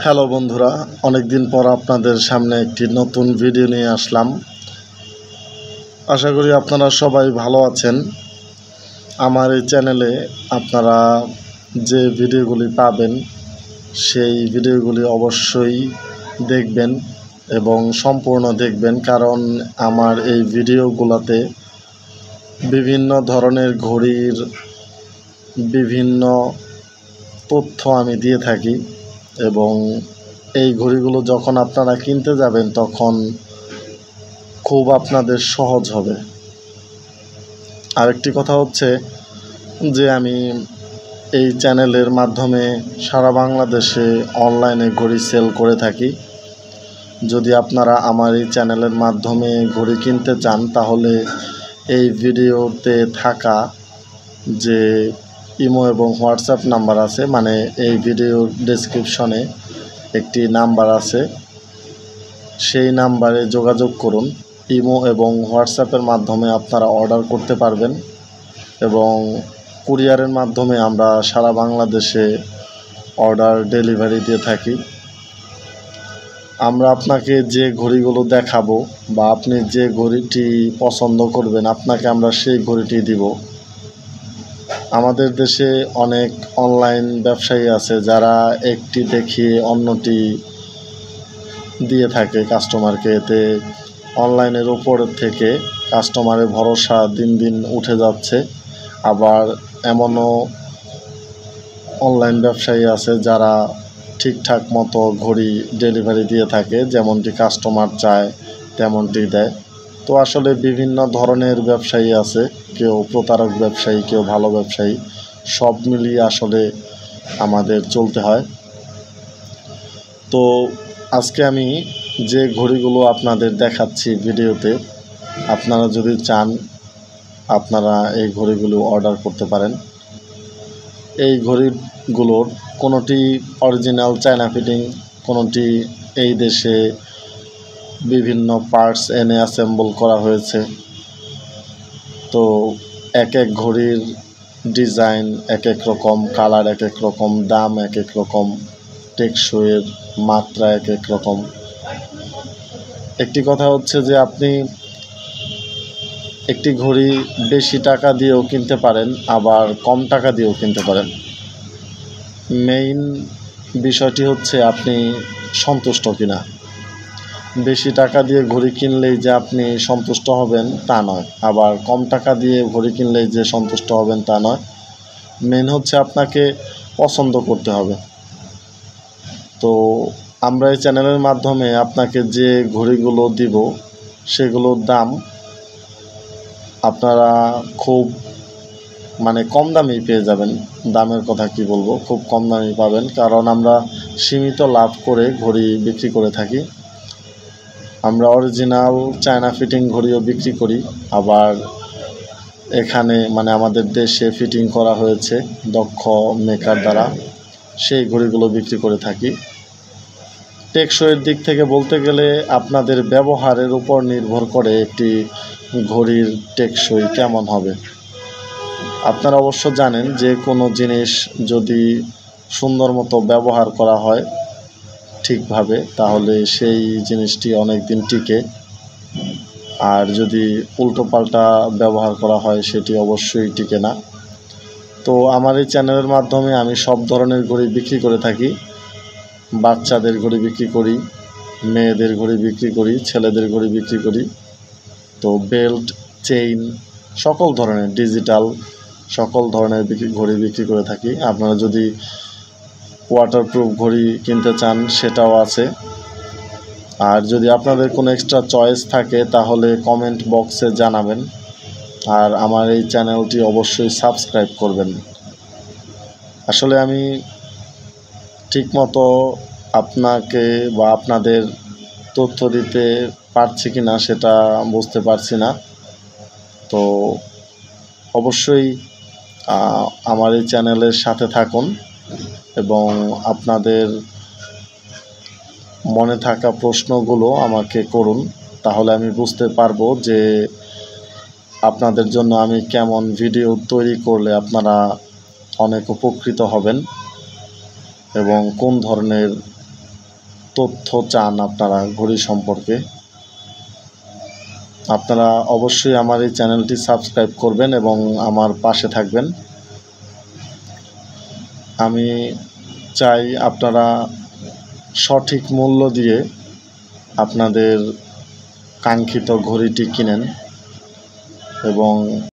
Hello বন্ধুরা, অনেক দিন পর আপনাদের সামনে একটি নতুন ভিডিও নিয়ে আসলাম। আশা করি আপনারা সবাই ভালো আছেন। আমার এই চ্যানেলে আপনারা যে ভিডিওগুলি পাবেন সেই ভিডিওগুলি অবশ্যই দেখবেন এবং সম্পূর্ণ দেখবেন, কারণ আমার এই ভিডিওগুলোতে বিভিন্ন ধরনের ঘড়ির বিভিন্ন তথ্য আমি দিয়ে থাকি এবং এই ঘড়িগুলো যখন আপনারা কিনতে যাবেন তখন খুব আপনাদের সহজ হবে। আরেকটি কথা হচ্ছে যে আমি এই চ্যানেলের মাধ্যমে সারা বাংলাদেশে অনলাইনে ঘড়ি সেল করে থাকি। যদি আপনারা আমার এই চ্যানেলের মাধ্যমে ঘড়ি কিনতে চান তাহলে এই ভিডিওতে থাকা যে ইমো এবং হোয়াটসঅ্যাপ নাম্বার আছে, মানে এই ভিডিওর ডেসক্রিপশনে একটি নাম্বার আছে, সেই নাম্বারে যোগাযোগ করুন। ইমো এবং হোয়াটসঅ্যাপের মাধ্যমে আপনারা অর্ডার করতে পারবেন এবং কুরিয়ারের মাধ্যমে আমরা সারা বাংলাদেশে অর্ডার ডেলিভারি দিয়ে থাকি। আমরা আপনাকে যে ঘড়িগুলো দেখাবো বা আপনি যে ঘড়িটি পছন্দ করবেন আপনাকে আমরা সেই ঘড়িটি দিব। আমাদের দেশে অনেক অনলাইন ব্যবসায়ী আছে যারা একটি দেখিয়ে অন্যটি দিয়ে থাকে কাস্টমারকে। এতে অনলাইনের উপর থেকে কাস্টমারের ভরসা দিন দিন উঠে যাচ্ছে। আবার এমনও অনলাইন ব্যবসায়ী আছে যারা ঠিকঠাক মতো ঘড়ি ডেলিভারি দিয়ে থাকে, যেমনটি কাস্টমার চায় তেমনটি দেয়। তো আসলে বিভিন্ন ধরনের ব্যবসায়ী আছে, কেউ প্রতারক ব্যবসায়ী, কেউ ভালো ব্যবসায়ী, সব মিলিয়ে আসলে আমাদের চলতে হয়। তো আজকে আমি যে ঘড়িগুলো আপনাদের দেখাচ্ছি ভিডিওতে, আপনারা যদি চান আপনারা এই ঘড়িগুলো অর্ডার করতে পারেন। এই ঘড়িগুলোর কোনোটি অরিজিনাল চায়না ফিটিং, কোনোটি এই দেশে বিভিন্ন পার্টস এনে অ্যাসেম্বল করা হয়েছে। তো এক এক ঘড়ির ডিজাইন এক এক রকম, কালার এক এক রকম, দাম এক এক রকম, টেকসইয়ের মাত্রা এক এক রকম। একটি কথা হচ্ছে যে আপনি একটি ঘড়ি বেশি টাকা দিয়েও কিনতে পারেন, আবার কম টাকা দিয়েও কিনতে পারেন। মেইন বিষয়টি হচ্ছে আপনি সন্তুষ্ট কিনা। বেশি টাকা দিয়ে ঘড়ি কিনলেই যে আপনি সন্তুষ্ট হবেন তা নয়, আবার কম টাকা দিয়ে ঘড়ি কিনলেই যে সন্তুষ্ট হবেন তা নয়। মেইন হচ্ছে আপনাকে পছন্দ করতে হবে। তো আমরা এই চ্যানেলের মাধ্যমে আপনাকে যে ঘড়িগুলো দিব সেগুলোর দাম আপনারা খুব কম দামেই পেয়ে যাবেন। দামের কথা কি বলবো, খুব কম দামেই পাবেন, কারণ আমরা সীমিত লাভ করে ঘড়ি বিক্রি করে থাকি। আমরা অরিজিনাল চায়না ফিটিং ঘড়িও বিক্রি করি, আবার এখানে আমাদের দেশে ফিটিং করা হয়েছে দক্ষ মেকার দ্বারা, সেই ঘড়িগুলো বিক্রি করে থাকি। টেকসইয়ের দিক থেকে বলতে গেলে আপনাদের ব্যবহারের উপর নির্ভর করে একটি ঘড়ির টেকসই কেমন হবে। আপনারা অবশ্য জানেন যে কোনো জিনিস যদি সুন্দর মতো ব্যবহার করা হয় ঠিকভাবে তাহলে সেই জিনিসটি অনেক দিন টিকে, আর যদি উল্টোপাল্টা ব্যবহার করা হয় সেটি অবশ্যই টিকে না। তো আমার এই চ্যানেলের মাধ্যমে আমি সব ধরনের ঘড়ি বিক্রি করে থাকি। বাচ্চাদের ঘড়ি বিক্রি করি, মেয়েদের ঘড়ি বিক্রি করি, ছেলেদের ঘড়ি বিক্রি করি। তো বেল্ট, চেইন, সকল ধরনের ডিজিটাল সকল ধরনের ঘড়ি বিক্রি করে থাকি। আপনারা যদি ওয়াটারপ্রুফ ঘড়ি কিনতে চান সেটাও আছে। আর যদি আপনাদের কোনো এক্সট্রা চয়েস থাকে তাহলে কমেন্ট বক্সে জানাবেন, আর আমার এই চ্যানেলটি অবশ্যই সাবস্ক্রাইব করবেন। আসলে আমি ঠিকমতো আপনাকে বা আপনাদের তথ্য দিতে পারছি কি না সেটা বুঝতে পারছি না। তো অবশ্যই আমার এই চ্যানেলের সাথে থাকুন এবং আপনাদের মনে থাকা প্রশ্নগুলো আমাকে করুন, তাহলে আমি বুঝতে পারবো যে আপনাদের জন্য আমি কেমন ভিডিও তৈরি করলে আপনারা অনেক উপকৃত হবেন এবং কোন ধরনের তথ্য চান আপনারা ঘড়ি সম্পর্কে, আপনারা অবশ্যই আমার এই চ্যানেলটি সাবস্ক্রাইব করবেন এবং আমার পাশে থাকবেন। আমি চাই আপনারা সঠিক মূল্য দিয়ে আপনাদের কাঙ্ক্ষিত ঘড়িটি কিনেন এবং